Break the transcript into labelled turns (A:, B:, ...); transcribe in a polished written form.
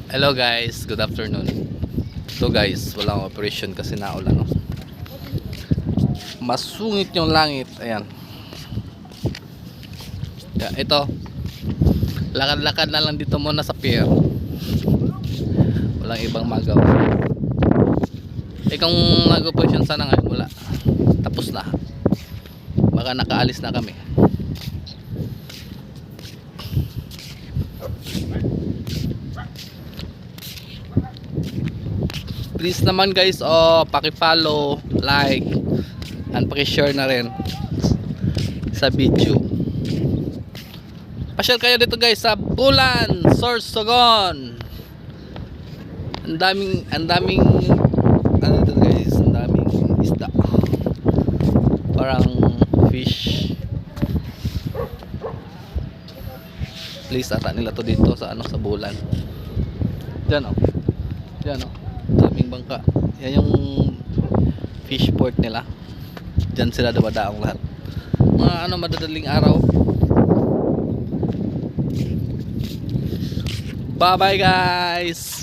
A: Hello guys, good afternoon. So guys, walang operation kasi naulan, no? Masungit yung langit. Ayan. Ito. Lakad-lakad na lang dito muna sa pier. Walang ibang magawa. Kung nag-operation sana ngayon, wala. Tapos na. Baka nakaalis na kami. Please naman guys, paki-follow, like, and paki-share na rin sa video. Pasyal kayo dito guys sa Bulan, Sorsogon. Ang daming ano dito guys, ang daming isda. Parang fish. Please ata nila to dito sa sa Bulan. Diyan oh. Diyan oh. Daming bangka. Yan yung fish port nila. Diyan sila dumadaong lahat. Mga madadaling araw. Bye bye guys.